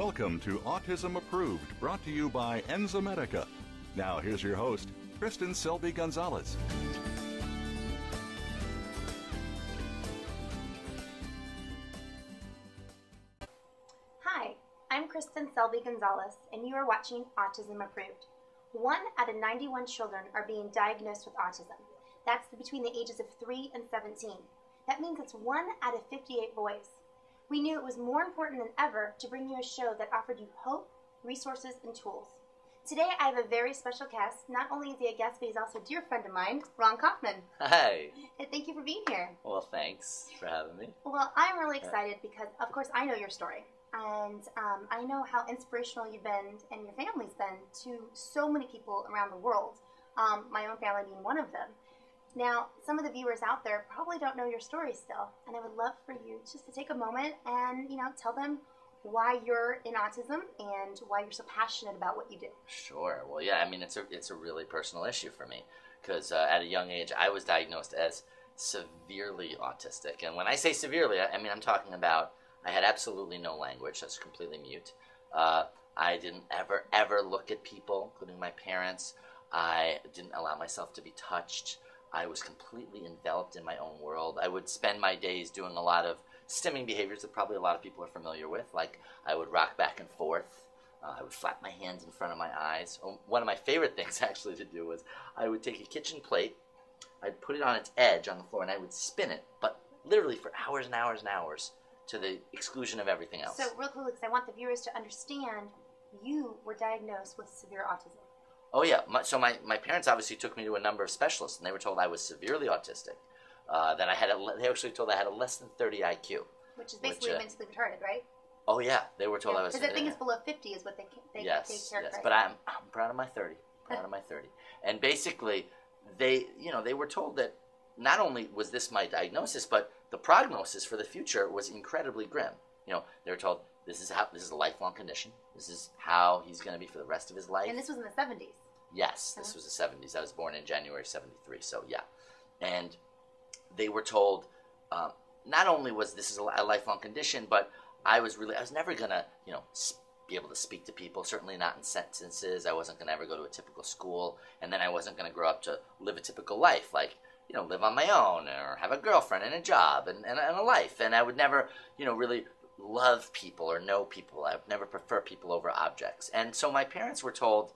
Welcome to Autism Approved, brought to you by Enzymedica. Now here's your host, Kristin Selby Gonzalez. Hi, I'm Kristin Selby Gonzalez, and you are watching Autism Approved. 1 out of 91 children are being diagnosed with autism. That's between the ages of 3 and 17. That means it's 1 out of 58 boys. We knew it was more important than ever to bring you a show that offered you hope, resources, and tools. Today I have a very special guest. Not only is he a guest, but he's also a dear friend of mine, Raun Kaufman. Hi. And thank you for being here. Well, thanks for having me. Well, I'm really excited because, of course, I know your story. And I know how inspirational you've been and your family's been to so many people around the world, my own family being one of them. Now, some of the viewers out there probably don't know your story still, and I would love for you just to take a moment and, tell them why you're in autism and why you're so passionate about what you do. Sure. Well, yeah, I mean, it's a really personal issue for me because at a young age, I was diagnosed as severely autistic. And when I say severely, I mean, I'm talking about I had absolutely no language. I was completely mute. I didn't ever look at people, including my parents. I didn't allow myself to be touched. I was completely enveloped in my own world. I would spend my days doing a lot of stimming behaviors that probably a lot of people are familiar with, like I would rock back and forth. I would flap my hands in front of my eyes. One of my favorite things actually to do was I would take a kitchen plate, I'd put it on its edge on the floor, and I would spin it, but literally for hours and hours and hours to the exclusion of everything else. So real quick, because I want the viewers to understand, you were diagnosed with severe autism. Oh, yeah. So my parents obviously took me to a number of specialists, and they were told I was severely autistic. They actually told I had a less than 30 IQ. Which is basically mentally retarded, right? Oh, yeah. They were told I was... Because I think it's below 50 is what they Yes, characterize. But I'm proud of my 30. Proud of my 30. And basically, they were told that not only was this my diagnosis, but the prognosis for the future was incredibly grim. They were told this is a lifelong condition. This is how he's going to be for the rest of his life. And this was in the 70s. Yes, this was the 70s. I was born in January 73, so yeah. And they were told not only was this a lifelong condition, but I was never going to, be able to speak to people, certainly not in sentences. I wasn't going to ever go to a typical school, and then I wasn't going to grow up to live a typical life, like, live on my own or have a girlfriend and a job and a life. And I would never, really love people or know people. I would never prefer people over objects. And so my parents were told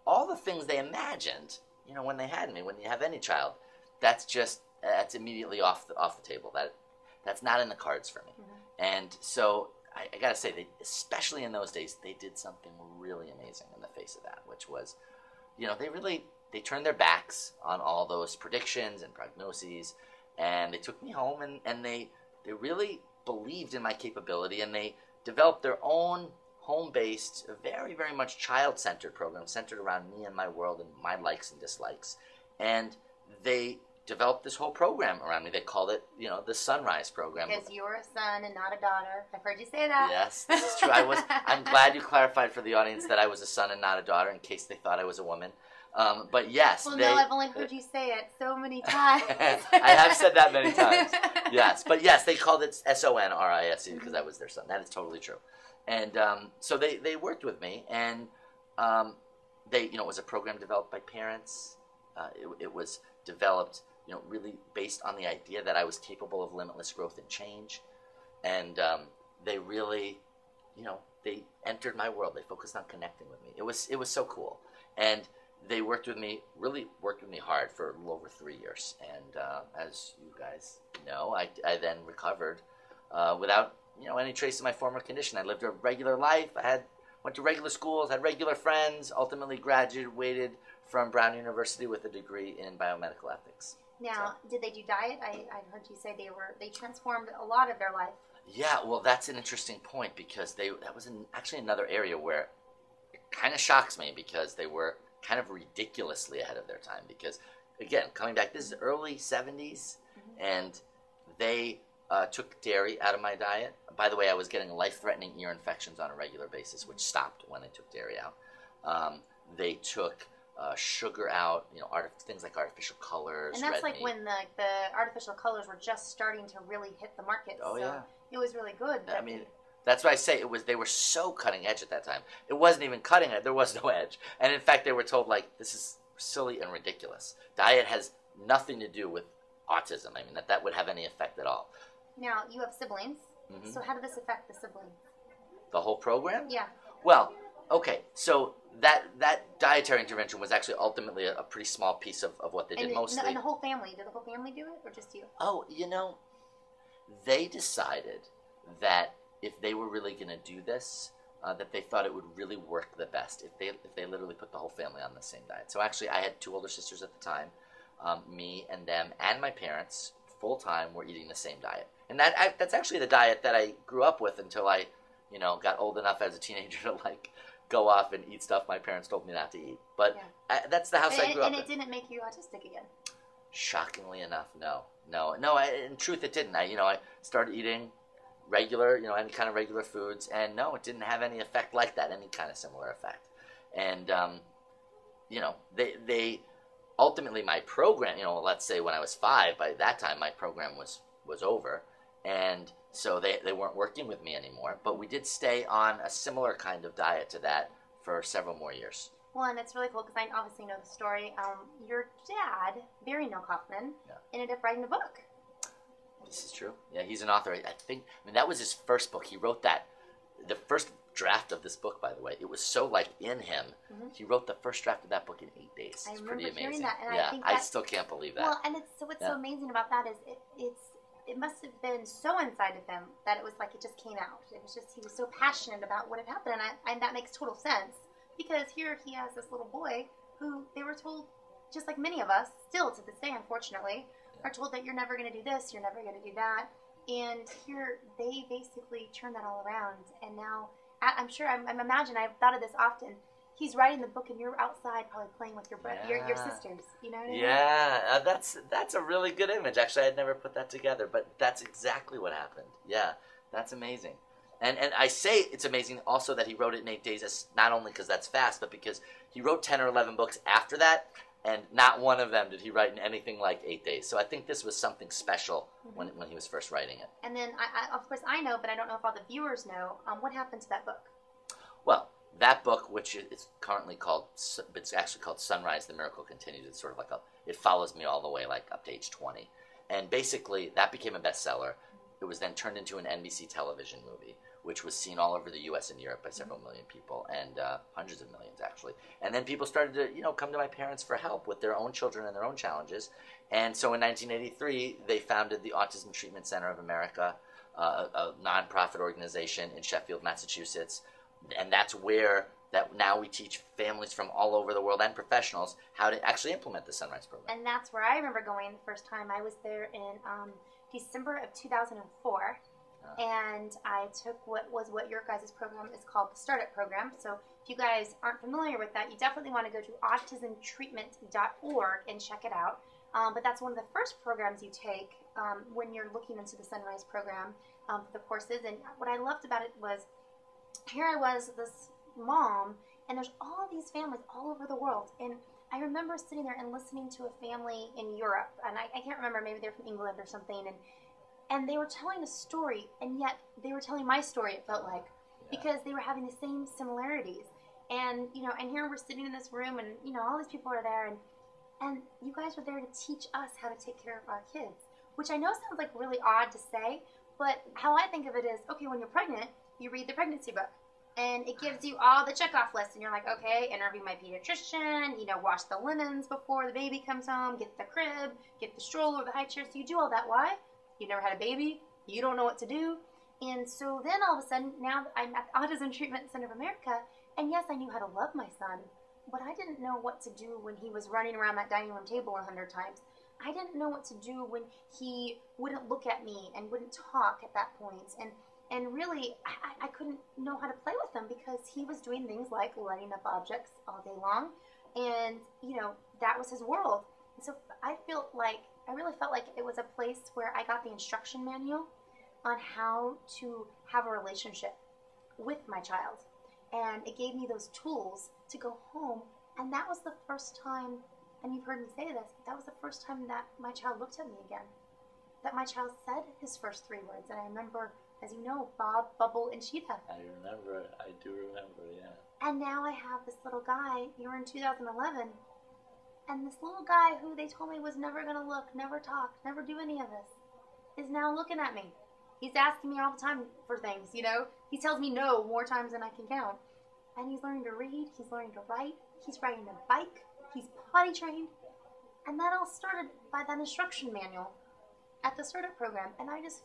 all the things they imagined, when they had me, when you have any child, that's immediately off the table. That's not in the cards for me. Mm-hmm. And so I got to say, especially in those days, they did something really amazing in the face of that, which was, they turned their backs on all those predictions and prognoses, and they took me home, and they really believed in my capability, and they developed their own home-based, very, very much child-centered program centered around me and my world and my likes and dislikes. And they developed this whole program around me. They called it, the Sunrise Program. Because you're a son and not a daughter. I've heard you say that. Yes, this is true. I'm glad you clarified for the audience that I was a son and not a daughter in case they thought I was a woman. But yes. Well, no, I've only heard you say it so many times. I have said that many times. Yes. But yes, they called it SONRISE because I was their son. That is totally true. And so they worked with me, and it was a program developed by parents. It was developed, really based on the idea that I was capable of limitless growth and change. And they really, they entered my world. They focused on connecting with me. It was so cool. And they really worked with me hard for a little over 3 years. And as you guys know, I then recovered without any trace of my former condition. I lived a regular life. Went to regular schools, had regular friends, ultimately graduated from Brown University with a degree in biomedical ethics. Now, did they do diet? I heard you say they transformed a lot of their life. Yeah, well, that's an interesting point because that was actually another area where it kind of shocks me because they were kind of ridiculously ahead of their time. Because, again, coming back, this is early 70s, mm-hmm. and they took dairy out of my diet. By the way, I was getting life-threatening ear infections on a regular basis, which stopped when they took dairy out. They took sugar out, things like artificial colors. And that's red meat. When the artificial colors were just starting to really hit the market. Oh, so yeah. It was really good. That's why I say they were so cutting edge at that time. It wasn't even cutting edge. There was no edge. And in fact, they were told, like, this is silly and ridiculous. Diet has nothing to do with autism. I mean, that would have any effect at all. Now, you have siblings. Mm-hmm. So how did this affect the siblings? The whole program? Yeah. Well, okay. So that dietary intervention was actually ultimately a pretty small piece of what they did mostly. And the whole family. Did the whole family do it or just you? Oh, they decided that if they were really going to do this, that they thought it would really work the best if they literally put the whole family on the same diet. So actually, I had 2 older sisters at the time. Me and them and my parents, full time, were eating the same diet. And that's actually the diet that I grew up with until I, got old enough as a teenager to, like, go off and eat stuff my parents told me not to eat. But that's the house I grew up in. And it didn't make you autistic again? Shockingly enough, no. In truth, it didn't. I started eating regular, any kind of regular foods, and no, it didn't have any effect like that, any kind of similar effect. And, they ultimately, my program, let's say when I was 5, by that time my program was over, and so they weren't working with me anymore, but we did stay on a similar kind of diet to that for several more years. Well, and it's really cool because I obviously know the story. Your dad, Raun Kaufman, ended up writing a book. This is true. Yeah, he's an author. That was his first book. He wrote the first draft of this book, by the way. It was so, like, in him. Mm-hmm. He wrote the first draft of that book in 8 days. It's pretty amazing. Hearing that, and I still can't believe that. Well, and what's so amazing about that is it must have been so inside of him that it was like it just came out. It was just, he was so passionate about what had happened, and that makes total sense. Because here he has this little boy who they were told, just like many of us, still to this day, unfortunately, are told that you're never going to do this, you're never going to do that. And here they basically turn that all around. And now, I'm imagine, I've thought of this often, he's writing the book and you're outside probably playing with your sisters. You know what I mean? Yeah, that's a really good image. Actually, I'd never put that together, but that's exactly what happened. Yeah, that's amazing. And I say it's amazing also that he wrote it in 8 days, not only because that's fast, but because he wrote 10 or 11 books after that, and not one of them did he write in anything like 8 days. So I think this was something special when he was first writing it. And then, of course, I know, but I don't know if all the viewers know, what happened to that book? Well, that book, which is currently called, it's actually called Sunrise, The Miracle Continues. It's sort of like it follows me all the way, like, up to age 20. And basically, that became a bestseller. It was then turned into an NBC television movie, which was seen all over the U.S. and Europe by several million people, and hundreds of millions, actually. And then people started to, come to my parents for help with their own children and their own challenges. And so in 1983, they founded the Autism Treatment Center of America, a nonprofit organization in Sheffield, Massachusetts. And that's where now we teach families from all over the world and professionals how to actually implement the Sunrise program. And that's where I remember going the first time. I was there in December of 2004. And I took what your guys' program is called the Startup Program. So if you guys aren't familiar with that, you definitely want to go to autismtreatment.org and check it out. But that's one of the first programs you take when you're looking into the Sunrise program for the courses. And what I loved about it was, here I was, this mom, and there's all these families all over the world. And I remember sitting there and listening to a family in Europe. And I can't remember, maybe they're from England or something. And they were telling a story, and yet they were telling my story, it felt like, because they were having the same similarities. And, and here we're sitting in this room, and, all these people are there, and you guys were there to teach us how to take care of our kids, which I know sounds like really odd to say, but how I think of it is, okay, when you're pregnant, you read the pregnancy book, and it gives you all the checkoff lists, and you're like, okay, interview my pediatrician, wash the linens before the baby comes home, get the crib, get the stroller, the high chair, so you do all that. Why? You never had a baby, you don't know what to do. And so then all of a sudden, now I'm at the Autism Treatment Center of America, and yes, I knew how to love my son, but I didn't know what to do when he was running around that dining room table 100 times. I didn't know what to do when he wouldn't look at me and wouldn't talk at that point. And really, I couldn't know how to play with him because he was doing things like lighting up objects all day long. And, that was his world. And so I really felt like it was a place where I got the instruction manual on how to have a relationship with my child. And it gave me those tools to go home. And that was the first time, and you've heard me say this, that was the first time that my child looked at me again. That my child said his first 3 words. And I remember as you know, Bob, Bubble, and Cheetah. I remember. I do remember, yeah. And now I have this little guy. You were in 2011. And this little guy who they told me was never going to look, never talk, never do any of this, is now looking at me. He's asking me all the time for things, you know. He tells me no more times than I can count. And he's learning to read. He's learning to write. He's riding a bike. He's potty trained. And that all started by that instruction manual at the startup program. And I just